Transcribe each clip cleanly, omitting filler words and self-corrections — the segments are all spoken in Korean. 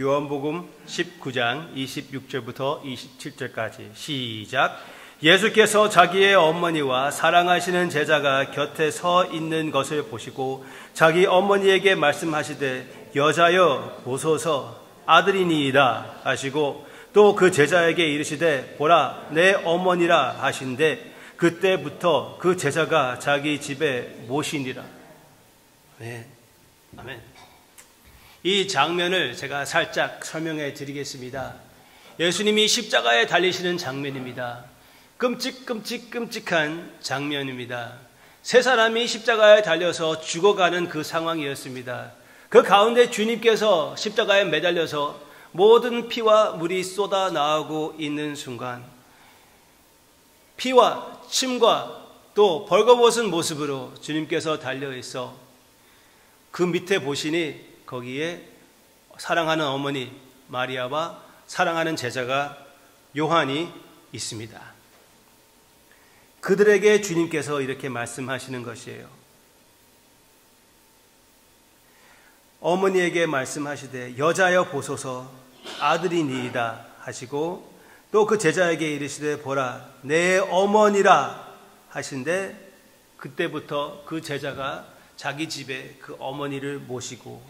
요한복음 19장 26절부터 27절까지 시작. 예수께서 자기의 어머니와 사랑하시는 제자가 곁에 서 있는 것을 보시고 자기 어머니에게 말씀하시되 여자여 보소서 아들이니이다 하시고 또 그 제자에게 이르시되 보라 내 어머니라 하신대 그때부터 그 제자가 자기 집에 모시니라. 네. 아멘. 이 장면을 제가 살짝 설명해 드리겠습니다. 예수님이 십자가에 달리시는 장면입니다. 끔찍한 장면입니다. 세 사람이 십자가에 달려서 죽어가는 그 상황이었습니다. 그 가운데 주님께서 십자가에 매달려서 모든 피와 물이 쏟아 나오고 있는 순간 피와 침과 또 벌거벗은 모습으로 주님께서 달려 있어 그 밑에 보시니 거기에 사랑하는 어머니 마리아와 사랑하는 제자가 요한이 있습니다. 그들에게 주님께서 이렇게 말씀하시는 것이에요. 어머니에게 말씀하시되 여자여 보소서 아들이니이다 하시고 또 그 제자에게 이르시되 보라 내 어머니라 하신데 그때부터 그 제자가 자기 집에 그 어머니를 모시고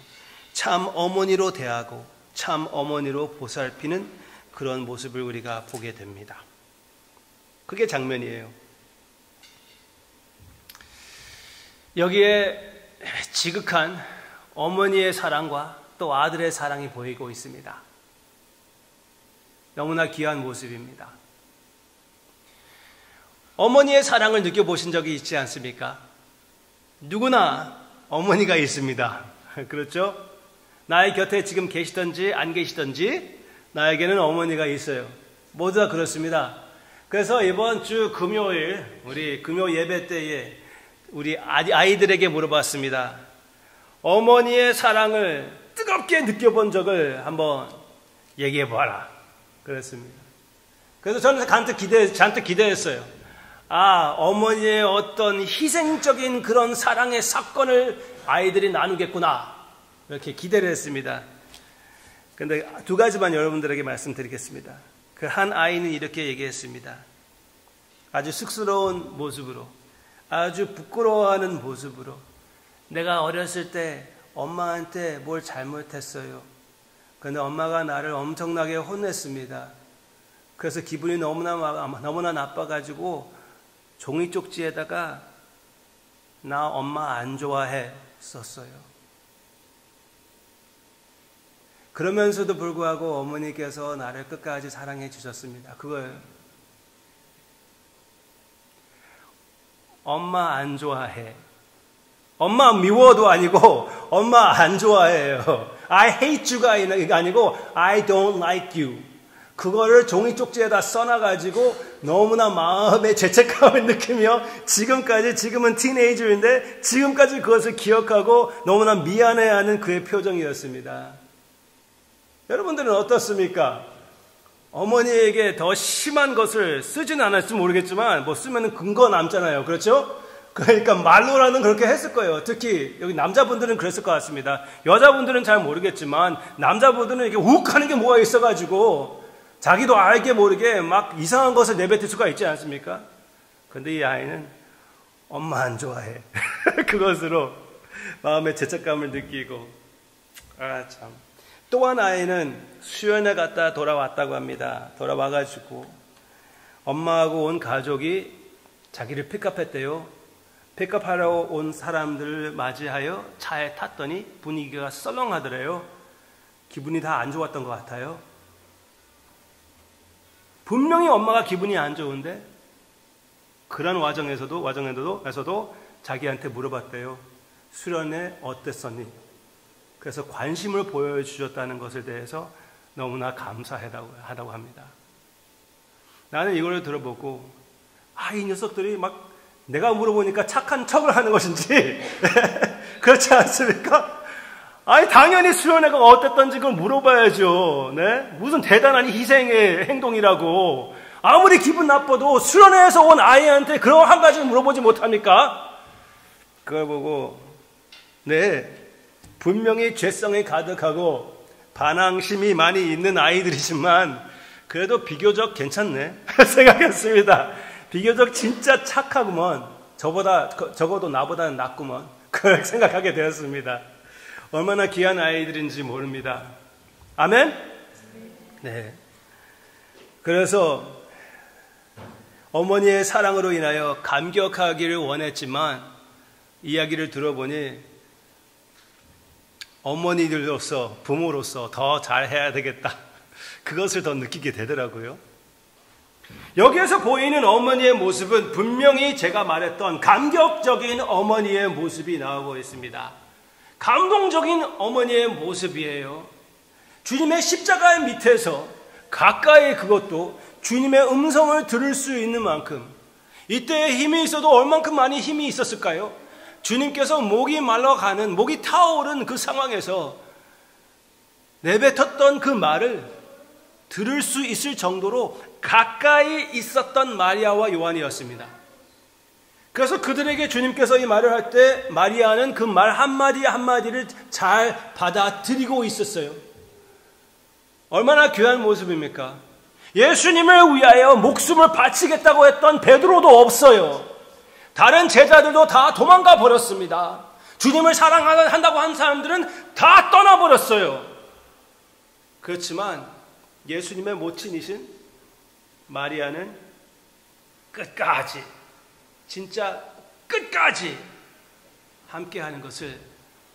참 어머니로 대하고 참 어머니로 보살피는 그런 모습을 우리가 보게 됩니다. 그게 장면이에요. 여기에 지극한 어머니의 사랑과 또 아들의 사랑이 보이고 있습니다. 너무나 귀한 모습입니다. 어머니의 사랑을 느껴보신 적이 있지 않습니까? 누구나 어머니가 있습니다. 그렇죠? 나의 곁에 지금 계시든지 안 계시든지 나에게는 어머니가 있어요. 모두 다 그렇습니다. 그래서 이번 주 금요일 우리 금요 예배 때에 우리 아이들에게 물어봤습니다. 어머니의 사랑을 뜨겁게 느껴본 적을 한번 얘기해 봐라. 그랬습니다. 그래서 저는 잔뜩 기대했어요. 어머니의 어떤 희생적인 그런 사랑의 사건을 아이들이 나누겠구나. 이렇게 기대를 했습니다. 그런데 두 가지만 여러분들에게 말씀드리겠습니다. 그 한 아이는 이렇게 얘기했습니다. 아주 쑥스러운 모습으로, 아주 부끄러워하는 모습으로 내가 어렸을 때 엄마한테 뭘 잘못했어요. 그런데 엄마가 나를 엄청나게 혼냈습니다. 그래서 기분이 너무나 나빠가지고 종이 쪽지에다가 나 엄마 안 좋아해 썼어요. 그러면서도 불구하고 어머니께서 나를 끝까지 사랑해 주셨습니다. 그거예요. 엄마 안 좋아해. 엄마 미워도 아니고 엄마 안 좋아해요. I hate you가 아니고 I don't like you. 그거를 종이 쪽지에다 써놔가지고 너무나 마음의 죄책감을 느끼며 지금은 티네이저인데 지금까지 그것을 기억하고 너무나 미안해하는 그의 표정이었습니다. 여러분들은 어떻습니까? 어머니에게 더 심한 것을 쓰지는 않았을지 모르겠지만 뭐 쓰면 근거 남잖아요. 그렇죠? 그러니까 말로라는 그렇게 했을 거예요. 특히 여기 남자분들은 그랬을 것 같습니다. 여자분들은 잘 모르겠지만 남자분들은 이렇게 욱 하는 게 뭐가 있어가지고 자기도 알게 모르게 막 이상한 것을 내뱉을 수가 있지 않습니까? 그런데 이 아이는 엄마 안 좋아해. 그것으로 마음의 죄책감을 느끼고 참. 또 한 아이는 수련회 갔다 돌아왔다고 합니다. 돌아와가지고 엄마하고 온 가족이 자기를 픽업했대요. 픽업하러 온 사람들을 맞이하여 차에 탔더니 분위기가 썰렁하더래요. 기분이 다 안 좋았던 것 같아요. 분명히 엄마가 기분이 안 좋은데 그런 와정에서도 자기한테 물어봤대요. 수련회 어땠었니? 그래서 관심을 보여주셨다는 것에 대해서 너무나 감사하다고 합니다. 나는 이걸 들어보고 이 녀석들이 막 내가 물어보니까 착한 척을 하는 것인지 그렇지 않습니까? 당연히 수련회가 어땠던지 그걸 물어봐야죠. 네? 무슨 대단한 희생의 행동이라고. 아무리 기분 나빠도 수련회에서 온 아이한테 그런 한 가지 물어보지 못합니까? 그걸 보고 분명히 죄성이 가득하고 반항심이 많이 있는 아이들이지만 그래도 비교적 괜찮네 생각했습니다. 비교적 진짜 착하구먼. 적어도 나보다는 낫구먼. 그렇게 생각하게 되었습니다. 얼마나 귀한 아이들인지 모릅니다. 아멘? 네. 그래서 어머니의 사랑으로 인하여 감격하기를 원했지만 이야기를 들어보니 어머니들로서, 부모로서 더 잘해야 되겠다. 그것을 더 느끼게 되더라고요. 여기에서 보이는 어머니의 모습은 분명히 제가 말했던 감격적인 어머니의 모습이 나오고 있습니다. 감동적인 어머니의 모습이에요. 주님의 십자가의 밑에서 가까이 그것도 주님의 음성을 들을 수 있는 만큼 이때에 힘이 있어도 얼만큼 많이 힘이 있었을까요? 주님께서 목이 말라가는, 목이 타오른 그 상황에서 내뱉었던 그 말을 들을 수 있을 정도로 가까이 있었던 마리아와 요한이었습니다. 그래서 그들에게 주님께서 이 말을 할 때 마리아는 그 말 한마디 한마디를 잘 받아들이고 있었어요. 얼마나 귀한 모습입니까? 예수님을 위하여 목숨을 바치겠다고 했던 베드로도 없어요. 다른 제자들도 다 도망가 버렸습니다. 주님을 사랑한다고 한 사람들은 다 떠나버렸어요. 그렇지만 예수님의 모친이신 마리아는 끝까지, 진짜 끝까지 함께하는 것을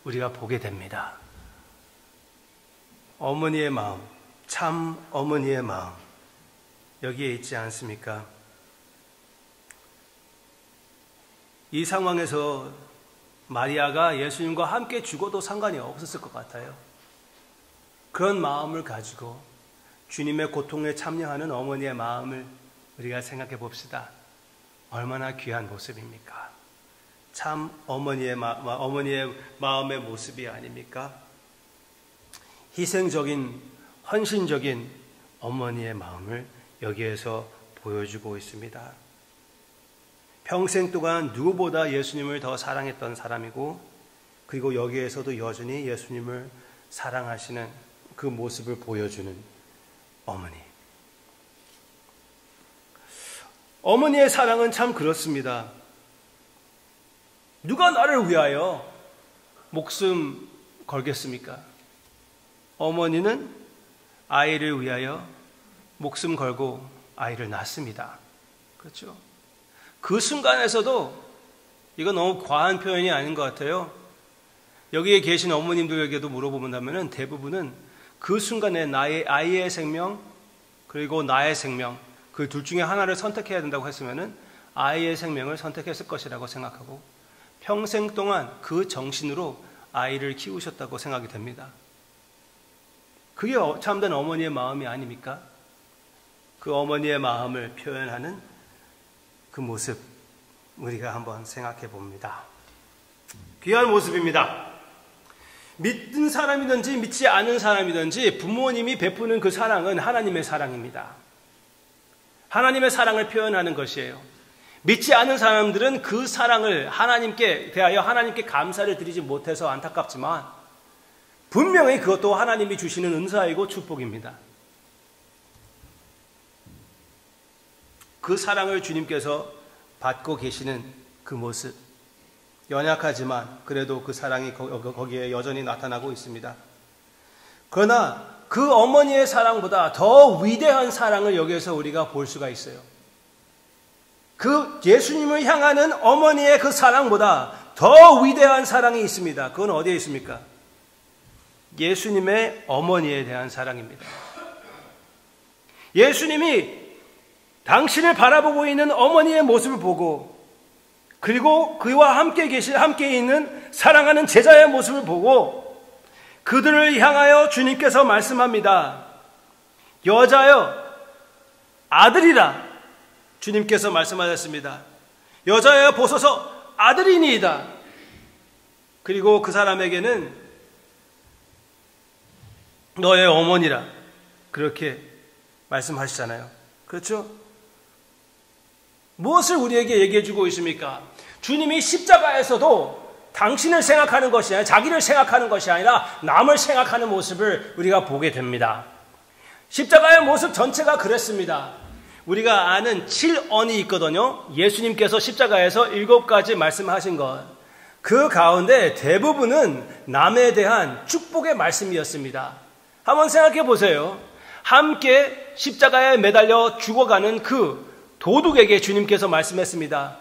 우리가 보게 됩니다. 어머니의 마음, 참 어머니의 마음, 여기에 있지 않습니까? 이 상황에서 마리아가 예수님과 함께 죽어도 상관이 없었을 것 같아요. 그런 마음을 가지고 주님의 고통에 참여하는 어머니의 마음을 우리가 생각해 봅시다. 얼마나 귀한 모습입니까? 참 어머니의 마음의 모습이 아닙니까? 희생적인, 헌신적인 어머니의 마음을 여기에서 보여주고 있습니다. 평생 동안 누구보다 예수님을 더 사랑했던 사람이고, 그리고 여기에서도 여전히 예수님을 사랑하시는 그 모습을 보여주는 어머니. 어머니의 사랑은 참 그렇습니다. 누가 나를 위하여 목숨 걸겠습니까? 어머니는 아이를 위하여 목숨 걸고 아이를 낳습니다. 그렇죠? 그 순간에서도, 이거 너무 과한 표현이 아닌 것 같아요. 여기에 계신 어머님들에게도 물어보면 대부분은 그 순간에 나의 아이의 생명 그리고 나의 생명, 그 둘 중에 하나를 선택해야 된다고 했으면 아이의 생명을 선택했을 것이라고 생각하고 평생 동안 그 정신으로 아이를 키우셨다고 생각이 됩니다. 그게 참된 어머니의 마음이 아닙니까? 그 어머니의 마음을 표현하는 그 모습, 우리가 한번 생각해 봅니다. 귀한 모습입니다. 믿는 사람이든지 믿지 않은 사람이든지 부모님이 베푸는 그 사랑은 하나님의 사랑입니다. 하나님의 사랑을 표현하는 것이에요. 믿지 않은 사람들은 그 사랑을 하나님께 대하여 하나님께 감사를 드리지 못해서 안타깝지만 분명히 그것도 하나님이 주시는 은사이고 축복입니다. 그 사랑을 주님께서 받고 계시는 그 모습, 연약하지만 그래도 그 사랑이 거기에 여전히 나타나고 있습니다. 그러나 그 어머니의 사랑보다 더 위대한 사랑을 여기에서 우리가 볼 수가 있어요. 그 예수님을 향하는 어머니의 그 사랑보다 더 위대한 사랑이 있습니다. 그건 어디에 있습니까? 예수님의 어머니에 대한 사랑입니다. 예수님이 당신을 바라보고 있는 어머니의 모습을 보고, 그리고 그와 함께 있는 사랑하는 제자의 모습을 보고 그들을 향하여 주님께서 말씀합니다. 여자여, 아들이라 주님께서 말씀하셨습니다. 여자여 보소서, 아들이니이다. 그리고 그 사람에게는 너의 어머니라 그렇게 말씀하시잖아요. 그렇죠? 무엇을 우리에게 얘기해 주고 있습니까? 주님이 십자가에서도 당신을 생각하는 것이 아니라 자기를 생각하는 것이 아니라 남을 생각하는 모습을 우리가 보게 됩니다. 십자가의 모습 전체가 그랬습니다. 우리가 아는 7언이 있거든요. 예수님께서 십자가에서 7가지 말씀하신 것. 그 가운데 대부분은 남에 대한 축복의 말씀이었습니다. 한번 생각해 보세요. 함께 십자가에 매달려 죽어가는 그 도둑에게 주님께서 말씀했습니다.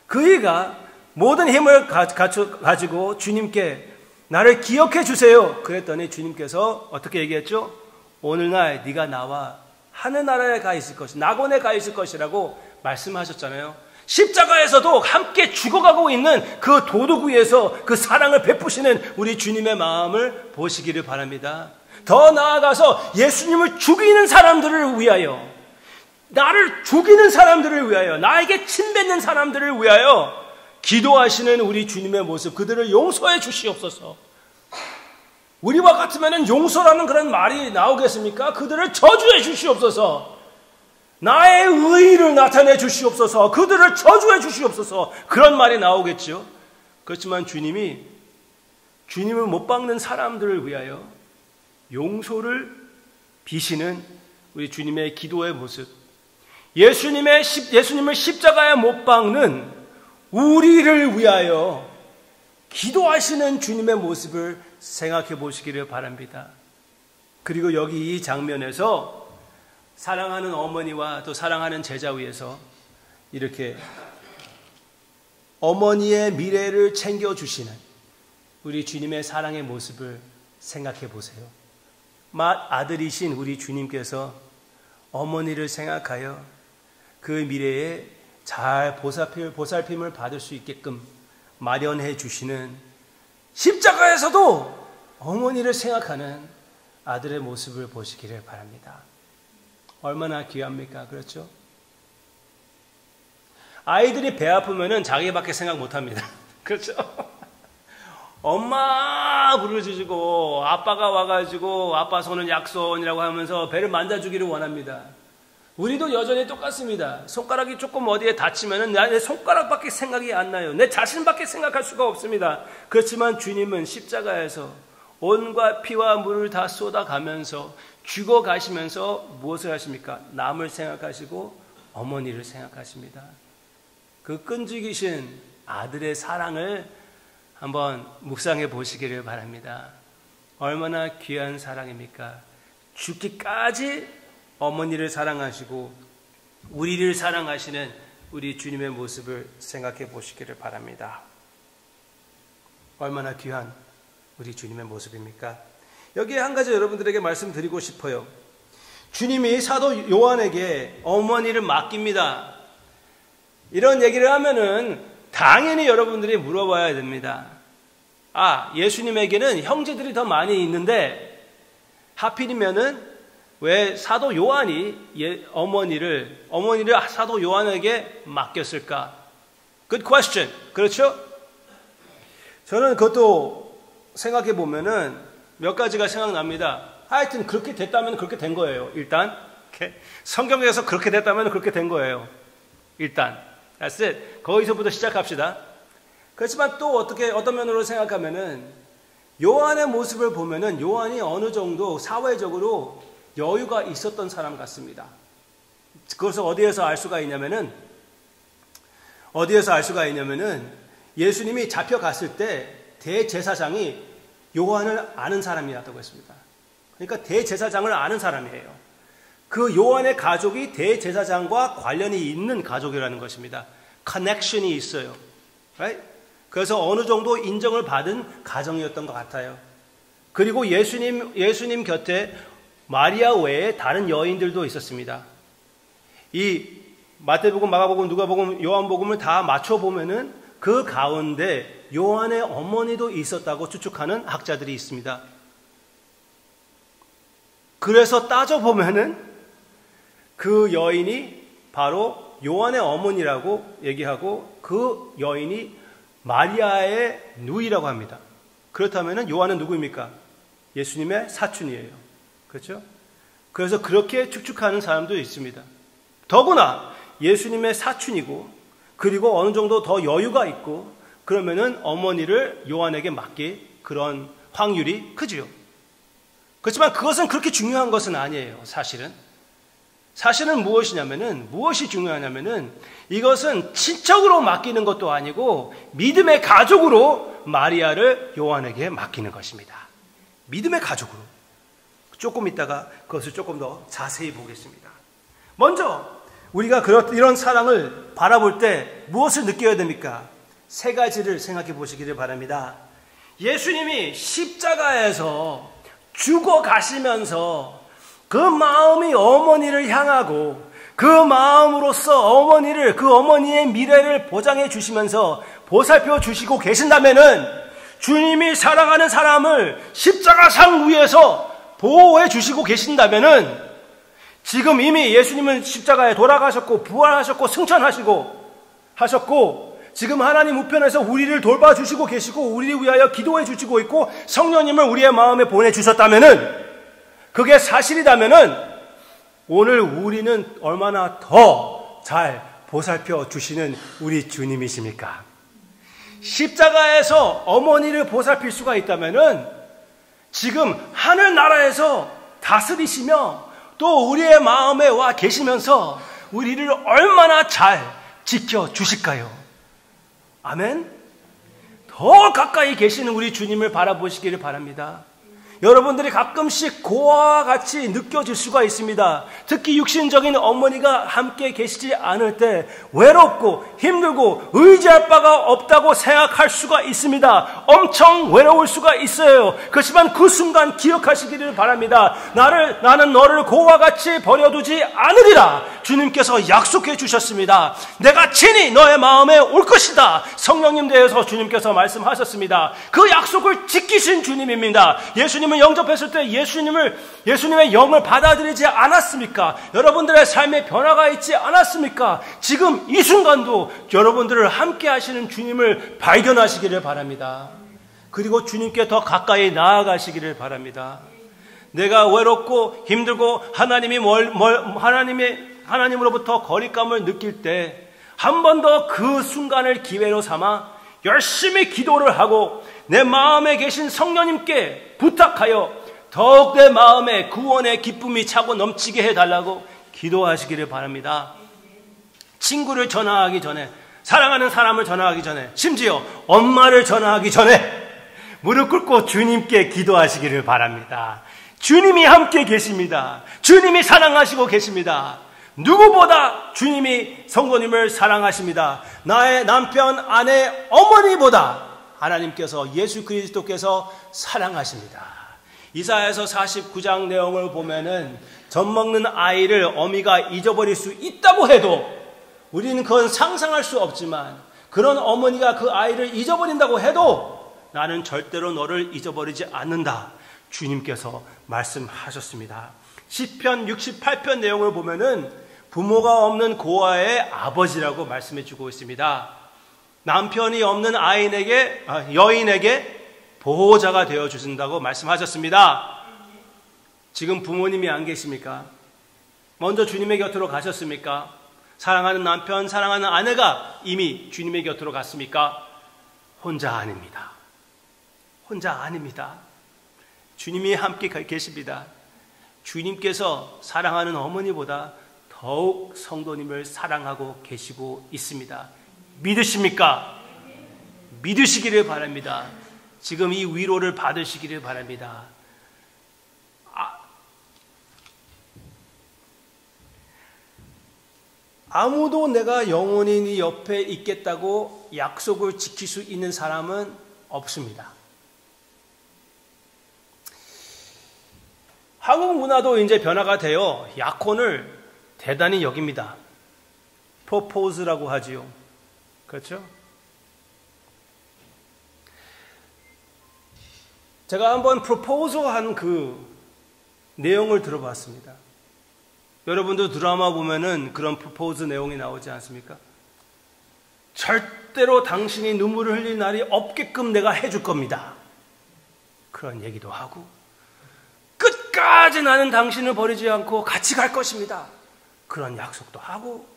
그이가 모든 힘을 가지고 주님께 나를 기억해 주세요. 그랬더니 주님께서 어떻게 얘기했죠? 오늘날 네가 나와 하늘나라에 가 있을 것이, 낙원에 가 있을 것이라고 말씀하셨잖아요. 십자가에서도 함께 죽어가고 있는 그 도둑 위에서 그 사랑을 베푸시는 우리 주님의 마음을 보시기를 바랍니다. 더 나아가서 예수님을 죽이는 사람들을 위하여, 나를 죽이는 사람들을 위하여, 나에게 침뱉는 사람들을 위하여 기도하시는 우리 주님의 모습, 그들을 용서해 주시옵소서. 우리와 같으면 용서라는 그런 말이 나오겠습니까? 그들을 저주해 주시옵소서. 나의 의의를 나타내 주시옵소서. 그들을 저주해 주시옵소서. 그런 말이 나오겠죠. 그렇지만 주님을 못 박는 사람들을 위하여 용서를 비시는 우리 주님의 기도의 모습, 예수님을 십자가에 못 박는 우리를 위하여 기도하시는 주님의 모습을 생각해 보시기를 바랍니다. 그리고 여기 이 장면에서 사랑하는 어머니와 또 사랑하는 제자 위에서 이렇게 어머니의 미래를 챙겨주시는 우리 주님의 사랑의 모습을 생각해 보세요. 맏아들이신 우리 주님께서 어머니를 생각하여 그 미래에 잘 보살핌을 받을 수 있게끔 마련해 주시는, 십자가에서도 어머니를 생각하는 아들의 모습을 보시기를 바랍니다. 얼마나 귀합니까? 그렇죠? 아이들이 배 아프면은 자기밖에 생각 못 합니다. 그렇죠? 엄마 부르짖고 아빠가 와가지고 아빠 손은 약손이라고 하면서 배를 만져주기를 원합니다. 우리도 여전히 똑같습니다. 손가락이 조금 어디에 다치면은 내 손가락밖에 생각이 안 나요. 내 자신밖에 생각할 수가 없습니다. 그렇지만 주님은 십자가에서 온과 피와 물을 다 쏟아가면서 죽어가시면서 무엇을 하십니까? 남을 생각하시고 어머니를 생각하십니다. 그 끈질기신 아들의 사랑을 한번 묵상해 보시기를 바랍니다. 얼마나 귀한 사랑입니까? 죽기까지 어머니를 사랑하시고 우리를 사랑하시는 우리 주님의 모습을 생각해 보시기를 바랍니다. 얼마나 귀한 우리 주님의 모습입니까? 여기에 한 가지 여러분들에게 말씀드리고 싶어요. 주님이 사도 요한에게 어머니를 맡깁니다. 이런 얘기를 하면은 당연히 여러분들이 물어봐야 됩니다. 예수님에게는 형제들이 더 많이 있는데 하필이면은 왜 사도 요한이 어머니를 사도 요한에게 맡겼을까? Good question. 그렇죠? 저는 그것도 생각해 보면은 몇 가지가 생각납니다. 하여튼 그렇게 됐다면 그렇게 된 거예요. 일단 성경에서 그렇게 됐다면 그렇게 된 거예요. 일단 that's it. 거기서부터 시작합시다. 그렇지만 또 어떤 면으로 생각하면은 요한의 모습을 보면은 요한이 어느 정도 사회적으로 여유가 있었던 사람 같습니다. 그것을 어디에서 알 수가 있냐면은 예수님이 잡혀갔을 때 대제사장이 요한을 아는 사람이었다고 했습니다. 그러니까 대제사장을 아는 사람이에요. 그 요한의 가족이 대제사장과 관련이 있는 가족이라는 것입니다. 커넥션이 있어요. Right? 그래서 어느 정도 인정을 받은 가정이었던 것 같아요. 그리고 예수님 곁에 마리아 외에 다른 여인들도 있었습니다. 이 마태복음, 마가복음, 누가복음, 요한복음을 다 맞춰보면은 그 가운데 요한의 어머니도 있었다고 추측하는 학자들이 있습니다. 그래서 따져보면은 그 여인이 바로 요한의 어머니라고 얘기하고 그 여인이 마리아의 누이라고 합니다. 그렇다면은 요한은 누구입니까? 예수님의 사촌이에요. 그렇죠? 그래서 그렇게 추측하는 사람도 있습니다. 더구나 예수님의 사촌이고 그리고 어느 정도 더 여유가 있고 그러면은 어머니를 요한에게 맡길 그런 확률이 크지요. 그렇지만 그것은 그렇게 중요한 것은 아니에요. 사실은 무엇이 중요하냐면은 이것은 친척으로 맡기는 것도 아니고 믿음의 가족으로 마리아를 요한에게 맡기는 것입니다. 믿음의 가족으로. 조금 있다가 그것을 조금 더 자세히 보겠습니다. 먼저 우리가 이런 사랑을 바라볼 때 무엇을 느껴야 됩니까? 세 가지를 생각해 보시기를 바랍니다. 예수님이 십자가에서 죽어가시면서 그 마음이 어머니를 향하고 그 마음으로써 그 어머니의 미래를 보장해 주시면서 보살펴 주시고 계신다면은 주님이 사랑하는 사람을 십자가상 위에서 보호해 주시고 계신다면은 지금 이미 예수님은 십자가에 돌아가셨고 부활하셨고 승천하셨고 지금 하나님 우편에서 우리를 돌봐주시고 계시고 우리를 위하여 기도해 주시고 있고 성령님을 우리의 마음에 보내주셨다면은 그게 사실이라면은 오늘 우리는 얼마나 더 잘 보살펴 주시는 우리 주님이십니까? 십자가에서 어머니를 보살필 수가 있다면은 지금 하늘나라에서 다스리시며 또 우리의 마음에 와 계시면서 우리를 얼마나 잘 지켜주실까요? 아멘? 더 가까이 계시는 우리 주님을 바라보시기를 바랍니다. 여러분들이 가끔씩 고아와 같이 느껴질 수가 있습니다. 특히 육신적인 어머니가 함께 계시지 않을 때 외롭고 힘들고 의지할 바가 없다고 생각할 수가 있습니다. 엄청 외로울 수가 있어요. 그렇지만 그 순간 기억하시기를 바랍니다. 나는 너를 고아와 같이 버려두지 않으리라. 주님께서 약속해 주셨습니다. 내가 친히 너의 마음에 올 것이다. 성령님 대해서 주님께서 말씀하셨습니다. 그 약속을 지키신 주님입니다. 예수님을 영접했을 때 예수님의 영을 받아들이지 않았습니까? 여러분들의 삶에 변화가 있지 않았습니까? 지금 이 순간도 여러분들을 함께 하시는 주님을 발견하시기를 바랍니다. 그리고 주님께 더 가까이 나아가시기를 바랍니다. 내가 외롭고 힘들고 하나님으로부터 거리감을 느낄 때 한 번 더 그 순간을 기회로 삼아 열심히 기도를 하고 내 마음에 계신 성령님께 부탁하여 더욱 내 마음에 구원의 기쁨이 차고 넘치게 해달라고 기도하시기를 바랍니다. 친구를 전화하기 전에, 사랑하는 사람을 전화하기 전에, 심지어 엄마를 전화하기 전에 무릎 꿇고 주님께 기도하시기를 바랍니다. 주님이 함께 계십니다. 주님이 사랑하시고 계십니다. 누구보다 주님이 성도님을 사랑하십니다. 나의 남편, 아내, 어머니보다 하나님께서 예수 그리스도께서 사랑하십니다. 이사야서 49장 내용을 보면은 젖먹는 아이를 어미가 잊어버릴 수 있다고 해도 우리는 그건 상상할 수 없지만 그런 어머니가 그 아이를 잊어버린다고 해도 나는 절대로 너를 잊어버리지 않는다. 주님께서 말씀하셨습니다. 시편 68편 내용을 보면은 부모가 없는 고아의 아버지라고 말씀해 주고 있습니다. 남편이 없는 여인에게 보호자가 되어 주신다고 말씀하셨습니다. 지금 부모님이 안 계십니까? 먼저 주님의 곁으로 가셨습니까? 사랑하는 남편, 사랑하는 아내가 이미 주님의 곁으로 갔습니까? 혼자 아닙니다. 혼자 아닙니다. 주님이 함께 계십니다. 주님께서 사랑하는 어머니보다 더욱 성도님을 사랑하고 계시고 있습니다. 믿으십니까? 믿으시기를 바랍니다. 지금 이 위로를 받으시기를 바랍니다. 아무도 내가 영원히 네 옆에 있겠다고 약속을 지킬 수 있는 사람은 없습니다. 한국 문화도 이제 변화가 되어 약혼을 대단히 여깁니다. 프로포즈라고 하지요. 그렇죠? 제가 한번 프로포즈한 그 내용을 들어봤습니다. 여러분도 드라마 보면은 그런 프로포즈 내용이 나오지 않습니까? 절대로 당신이 눈물을 흘릴 날이 없게끔 내가 해줄 겁니다. 그런 얘기도 하고 끝까지 나는 당신을 버리지 않고 같이 갈 것입니다. 그런 약속도 하고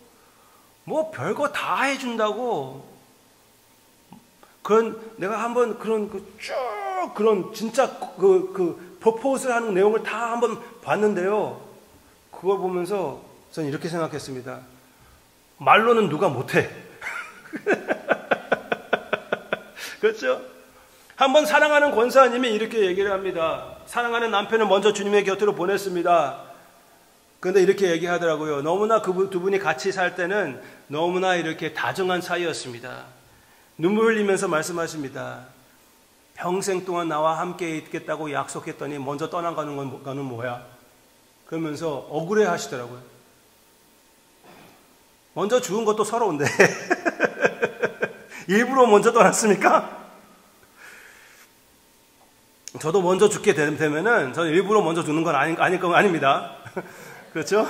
뭐 별거 다 해준다고 내가 한번 그런 진짜 프로포즈를 하는 내용을 다 한번 봤는데요. 그걸 보면서 저는 이렇게 생각했습니다. 말로는 누가 못해. 그렇죠? 한번 사랑하는 권사님이 이렇게 얘기를 합니다. 사랑하는 남편을 먼저 주님의 곁으로 보냈습니다. 그런데 이렇게 얘기하더라고요. 너무나 두 분이 같이 살 때는 너무나 이렇게 다정한 사이였습니다. 눈물 흘리면서 말씀하십니다. 평생 동안 나와 함께 있겠다고 약속했더니 먼저 떠나가는 건 뭐야? 그러면서 억울해 하시더라고요. 먼저 죽은 것도 서러운데 일부러 먼저 떠났습니까? 저도 먼저 죽게 되면은 저는 일부러 먼저 죽는 건 아닙니다. 그렇죠?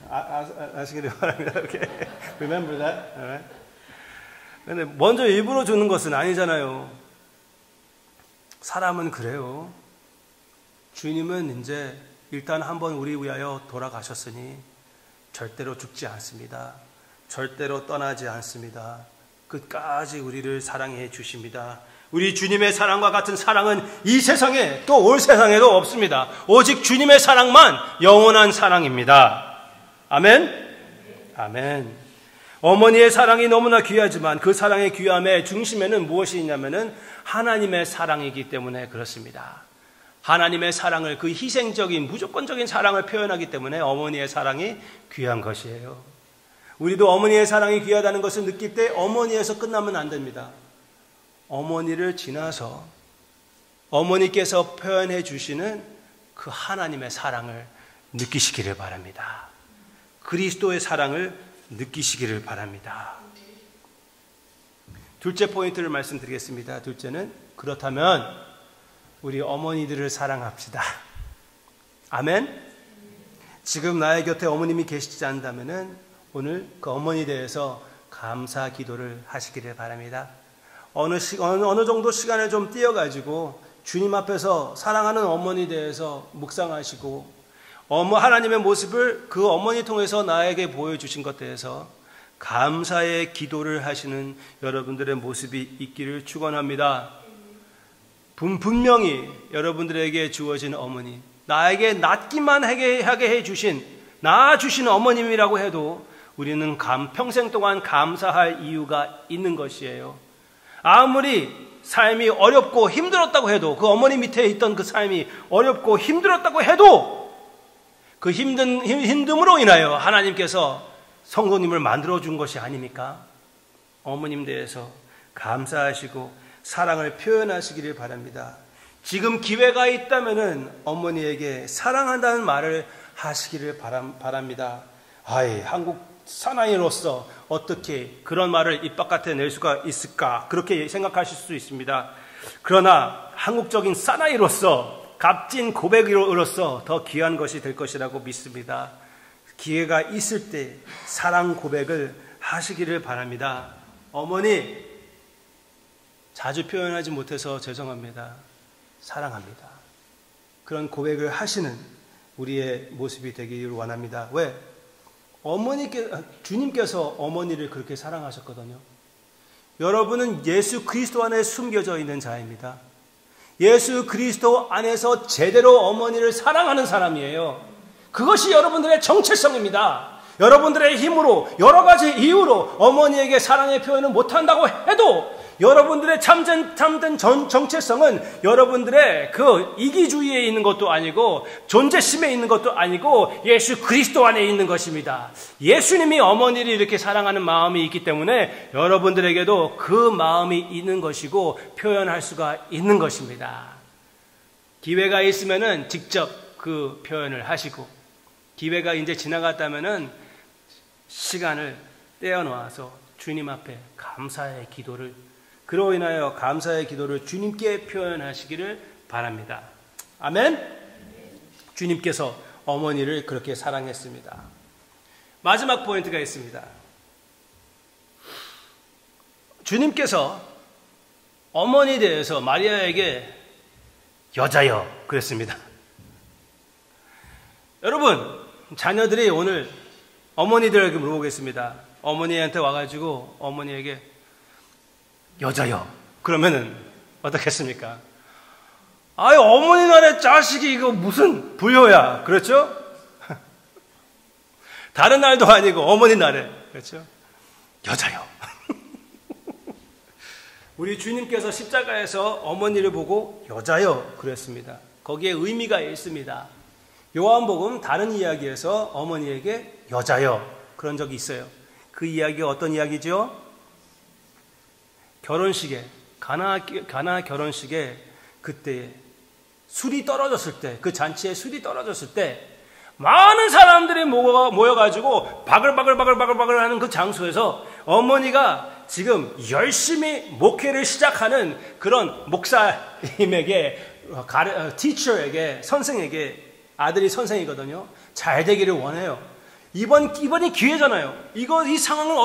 아시기를 바랍니다. Okay. Remember that? Alright. 근데 먼저 일부러 죽는 것은 아니잖아요. 사람은 그래요. 주님은 이제 일단 한번 우리 위하여 돌아가셨으니 절대로 죽지 않습니다. 절대로 떠나지 않습니다. 끝까지 우리를 사랑해 주십니다. 우리 주님의 사랑과 같은 사랑은 이 세상에 또 올 세상에도 없습니다. 오직 주님의 사랑만 영원한 사랑입니다. 아멘? 아멘. 어머니의 사랑이 너무나 귀하지만 그 사랑의 귀함의 중심에는 무엇이 있냐면은 하나님의 사랑이기 때문에 그렇습니다. 하나님의 사랑을, 그 희생적인 무조건적인 사랑을 표현하기 때문에 어머니의 사랑이 귀한 것이에요. 우리도 어머니의 사랑이 귀하다는 것을 느낄 때 어머니에서 끝나면 안 됩니다. 어머니를 지나서 어머니께서 표현해 주시는 그 하나님의 사랑을 느끼시기를 바랍니다. 그리스도의 사랑을 느끼시기를 바랍니다. 둘째 포인트를 말씀드리겠습니다. 둘째는 그렇다면 우리 어머니들을 사랑합시다. 아멘? 지금 나의 곁에 어머님이 계시지 않다면 오늘 그 어머니에 대해서 감사 기도를 하시기를 바랍니다. 어느 정도 시간을 좀 띄어가지고 주님 앞에서 사랑하는 어머니에 대해서 묵상하시고 하나님의 모습을 그 어머니 통해서 나에게 보여주신 것에 대해서 감사의 기도를 하시는 여러분들의 모습이 있기를 축원합니다. 분명히 여러분들에게 주어진 어머니, 나에게 낳기만 하게 해주신, 낳아주신 어머님이라고 해도 우리는 평생 동안 감사할 이유가 있는 것이에요. 아무리 삶이 어렵고 힘들었다고 해도, 그 어머니 밑에 있던 그 삶이 어렵고 힘들었다고 해도 그 힘듦으로 인하여 하나님께서 성도님을 만들어준 것이 아닙니까? 어머님 대해서 감사하시고 사랑을 표현하시기를 바랍니다. 지금 기회가 있다면은 어머니에게 사랑한다는 말을 하시기를 바랍니다. 한국 사나이로서 어떻게 그런 말을 입 바깥에 낼 수가 있을까? 그렇게 생각하실 수 있습니다. 그러나 한국적인 사나이로서 값진 고백으로서 더 귀한 것이 될 것이라고 믿습니다. 기회가 있을 때 사랑 고백을 하시기를 바랍니다. 어머니, 자주 표현하지 못해서 죄송합니다. 사랑합니다. 그런 고백을 하시는 우리의 모습이 되기를 원합니다. 왜? 주님께서 어머니를 그렇게 사랑하셨거든요. 여러분은 예수 그리스도 안에 숨겨져 있는 자입니다. 예수 그리스도 안에서 제대로 어머니를 사랑하는 사람이에요. 그것이 여러분들의 정체성입니다. 여러분들의 힘으로 여러 가지 이유로 어머니에게 사랑의 표현을 못한다고 해도 여러분들의 참된 정체성은 여러분들의 그 이기주의에 있는 것도 아니고 존재심에 있는 것도 아니고 예수 그리스도 안에 있는 것입니다. 예수님이 어머니를 이렇게 사랑하는 마음이 있기 때문에 여러분들에게도 그 마음이 있는 것이고 표현할 수가 있는 것입니다. 기회가 있으면은 직접 그 표현을 하시고, 기회가 이제 지나갔다면은 시간을 떼어놓아서 주님 앞에 감사의 기도를, 그로 인하여 감사의 기도를 주님께 표현하시기를 바랍니다. 아멘? 주님께서 어머니를 그렇게 사랑했습니다. 마지막 포인트가 있습니다. 주님께서 어머니에 대해서 마리아에게 여자여 그랬습니다. 여러분, 자녀들이 오늘 어머니들에게 물어보겠습니다. 어머니한테 와가지고 어머니에게 여자여 그러면은 어떻겠습니까? 아이, 어머니 나라의 자식이 이거 무슨 부여야. 그렇죠? 다른 날도 아니고 어머니 날에. 그렇죠? 여자요. 우리 주님께서 십자가에서 어머니를 보고 여자요 그랬습니다. 거기에 의미가 있습니다. 요한복음 다른 이야기에서 어머니에게 여자요 그런 적이 있어요. 그 이야기가 어떤 이야기죠? 결혼식에 가나 결혼식에 그때 술이 떨어졌을 때, 그 잔치에 술이 떨어졌을 때 많은 사람들이 모여가지고 바글바글 하는 그 장소에서 어머니가 지금 열심히 목회를 시작하는 그런 목사님에게, 티처에게, 선생에게, 아들이 선생이거든요. 잘 되기를 원해요. 이번이 기회잖아요. 이 상황을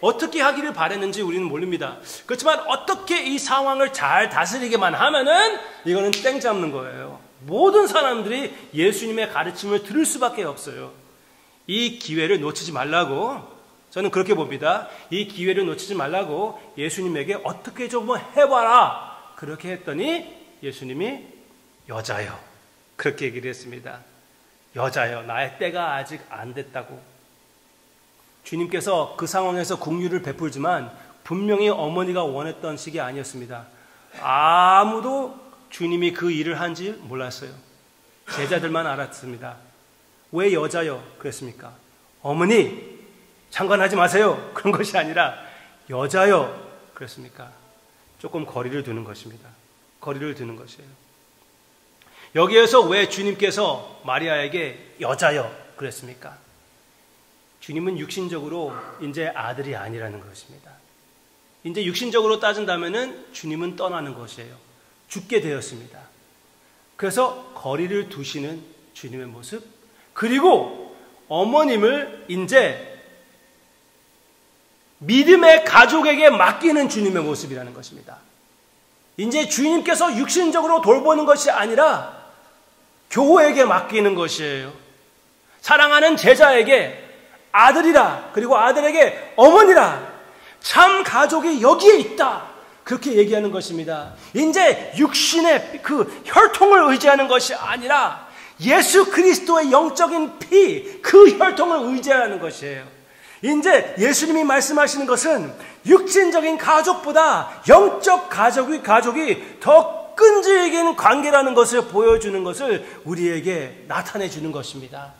어떻게 하기를 바랬는지 우리는 모릅니다. 그렇지만 어떻게 이 상황을 잘 다스리게만 하면은 이거는 땡 잡는 거예요. 모든 사람들이 예수님의 가르침을 들을 수밖에 없어요. 이 기회를 놓치지 말라고, 저는 그렇게 봅니다. 이 기회를 놓치지 말라고 예수님에게 어떻게 좀 해봐라. 그렇게 했더니 예수님이 여자요. 그렇게 얘기를 했습니다. 여자요. 나의 때가 아직 안 됐다고. 주님께서 그 상황에서 긍휼을 베풀지만 분명히 어머니가 원했던 식이 아니었습니다. 아무도 주님이 그 일을 한지 몰랐어요. 제자들만 알았습니다. 왜 여자요? 그랬습니까? 어머니, 상관하지 마세요. 그런 것이 아니라 여자요. 그랬습니까? 조금 거리를 두는 것입니다. 거리를 두는 것이에요. 여기에서 왜 주님께서 마리아에게 여자요. 그랬습니까? 주님은 육신적으로 이제 아들이 아니라는 것입니다. 이제 육신적으로 따진다면은 주님은 떠나는 것이에요. 죽게 되었습니다. 그래서 거리를 두시는 주님의 모습, 그리고 어머님을 이제 믿음의 가족에게 맡기는 주님의 모습이라는 것입니다. 이제 주님께서 육신적으로 돌보는 것이 아니라 교회에게 맡기는 것이에요. 사랑하는 제자에게 아들이라, 그리고 아들에게 어머니라, 참 가족이 여기에 있다. 그렇게 얘기하는 것입니다. 이제 육신의 그 혈통을 의지하는 것이 아니라 예수 그리스도의 영적인 피, 그 혈통을 의지하는 것이에요. 이제 예수님이 말씀하시는 것은 육신적인 가족보다 영적 가족이 더 끈질긴 관계라는 것을 보여주는 것을 우리에게 나타내 주는 것입니다.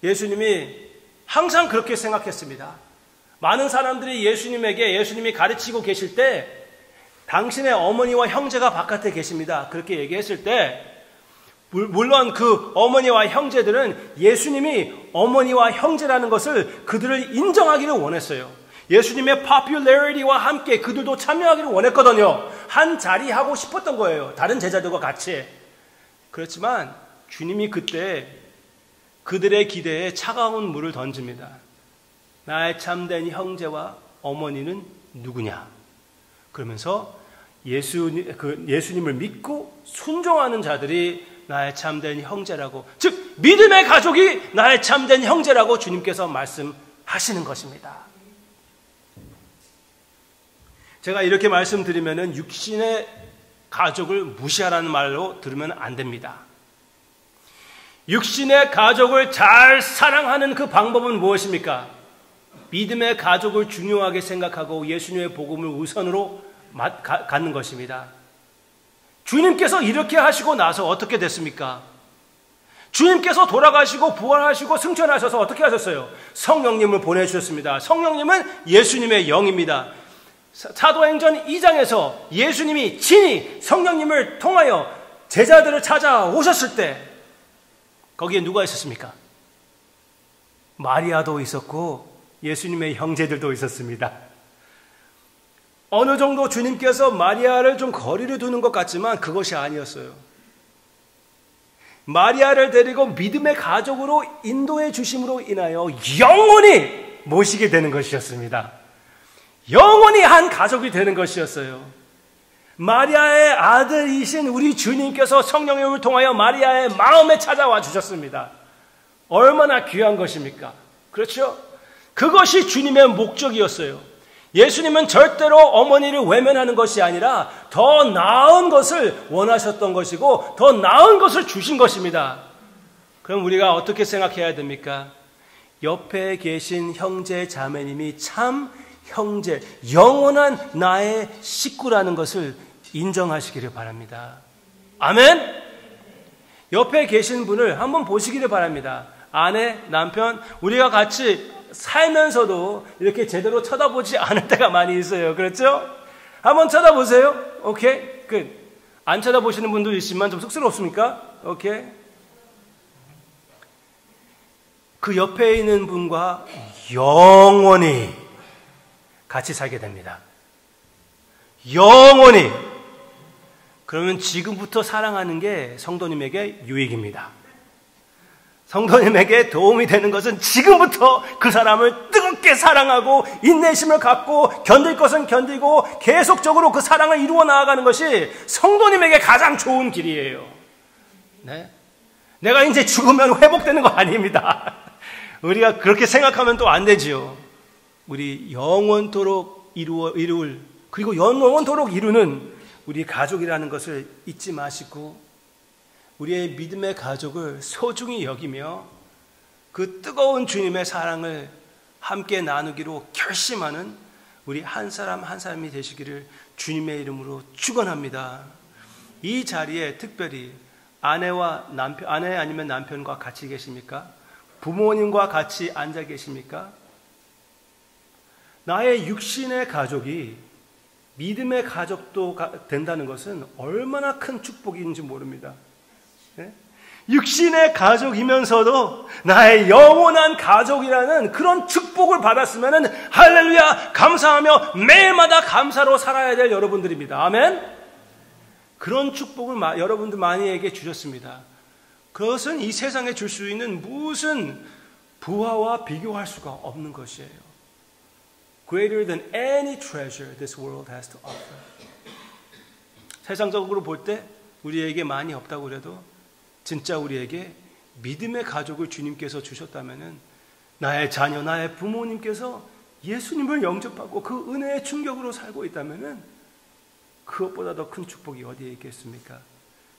예수님이 항상 그렇게 생각했습니다. 많은 사람들이 예수님이 가르치고 계실 때 당신의 어머니와 형제가 바깥에 계십니다. 그렇게 얘기했을 때 물론 그 어머니와 형제들은 예수님이 어머니와 형제라는 것을 그들을 인정하기를 원했어요. 예수님의 popularity와 함께 그들도 참여하기를 원했거든요. 한 자리 하고 싶었던 거예요. 다른 제자들과 같이. 그렇지만 주님이 그때 그들의 기대에 차가운 물을 던집니다. 나의 참된 형제와 어머니는 누구냐? 그러면서 예수님을 믿고 순종하는 자들이 나의 참된 형제라고, 즉 믿음의 가족이 나의 참된 형제라고 주님께서 말씀하시는 것입니다. 제가 이렇게 말씀드리면은 육신의 가족을 무시하라는 말로 들으면 안 됩니다. 육신의 가족을 잘 사랑하는 그 방법은 무엇입니까? 믿음의 가족을 중요하게 생각하고 예수님의 복음을 우선으로 갖는 것입니다. 주님께서 이렇게 하시고 나서 어떻게 됐습니까? 주님께서 돌아가시고 부활하시고 승천하셔서 어떻게 하셨어요? 성령님을 보내주셨습니다. 성령님은 예수님의 영입니다. 사도행전 2장에서 예수님이 친히 성령님을 통하여 제자들을 찾아오셨을 때 거기에 누가 있었습니까? 마리아도 있었고 예수님의 형제들도 있었습니다. 어느 정도 주님께서 마리아를 좀 거리를 두는 것 같지만 그것이 아니었어요. 마리아를 데리고 믿음의 가족으로 인도해 주심으로 인하여 영원히 모시게 되는 것이었습니다. 영원히 한 가족이 되는 것이었어요. 마리아의 아들이신 우리 주님께서 성령님을 통하여 마리아의 마음에 찾아와 주셨습니다. 얼마나 귀한 것입니까? 그렇죠? 그것이 주님의 목적이었어요. 예수님은 절대로 어머니를 외면하는 것이 아니라 더 나은 것을 원하셨던 것이고 더 나은 것을 주신 것입니다. 그럼 우리가 어떻게 생각해야 됩니까? 옆에 계신 형제 자매님이 참 형제, 영원한 나의 식구라는 것을 인정하시기를 바랍니다. 아멘? 옆에 계신 분을 한번 보시기를 바랍니다. 아내, 남편, 우리가 같이 살면서도 이렇게 제대로 쳐다보지 않을 때가 많이 있어요. 그렇죠? 한번 쳐다보세요. 오케이? 안 쳐다보시는 분도 있지만 좀 쑥스럽습니까? 오케이? 그 옆에 있는 분과 영원히 같이 살게 됩니다. 영원히. 그러면 지금부터 사랑하는 게 성도님에게 유익입니다. 성도님에게 도움이 되는 것은 지금부터 그 사람을 뜨겁게 사랑하고 인내심을 갖고 견딜 것은 견디고 계속적으로 그 사랑을 이루어 나아가는 것이 성도님에게 가장 좋은 길이에요. 네? 내가 이제 죽으면 회복되는 거 아닙니다. 우리가 그렇게 생각하면 또 안 되지요. 우리 영원토록 이룰 그리고 영원토록 이루는 우리 가족이라는 것을 잊지 마시고 우리의 믿음의 가족을 소중히 여기며 그 뜨거운 주님의 사랑을 함께 나누기로 결심하는 우리 한 사람 한 사람이 되시기를 주님의 이름으로 축원합니다. 이 자리에 특별히 아내 아니면 남편과 같이 계십니까? 부모님과 같이 앉아 계십니까? 나의 육신의 가족이 믿음의 가족도 된다는 것은 얼마나 큰 축복인지 모릅니다. 네? 육신의 가족이면서도 나의 영원한 가족이라는 그런 축복을 받았으면 할렐루야 감사하며 매일마다 감사로 살아야 될 여러분들입니다. 아멘. 그런 축복을 여러분들 많이에게 주셨습니다. 그것은 이 세상에 줄 수 있는 무슨 부하와 비교할 수가 없는 것이에요. Greater than any treasure this world has to offer. 세상적으로 볼 때 우리에게 많이 없다고 그래도 진짜 우리에게 믿음의 가족을 주님께서 주셨다면은 나의 자녀, 나의 부모님께서 예수님을 영접하고 그 은혜의 충격으로 살고 있다면은 그것보다 더 큰 축복이 어디에 있겠습니까?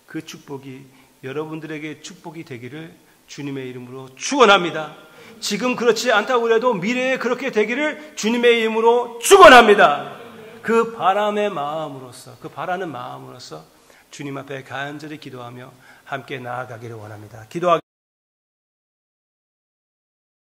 그 축복이 여러분들에게 축복이 되기를 주님의 이름으로 축원합니다. 지금 그렇지 않다고 해도 미래에 그렇게 되기를 주님의 이름으로 축원합니다. 그 바라는 마음으로써 주님 앞에 간절히 기도하며 함께 나아가기를 원합니다.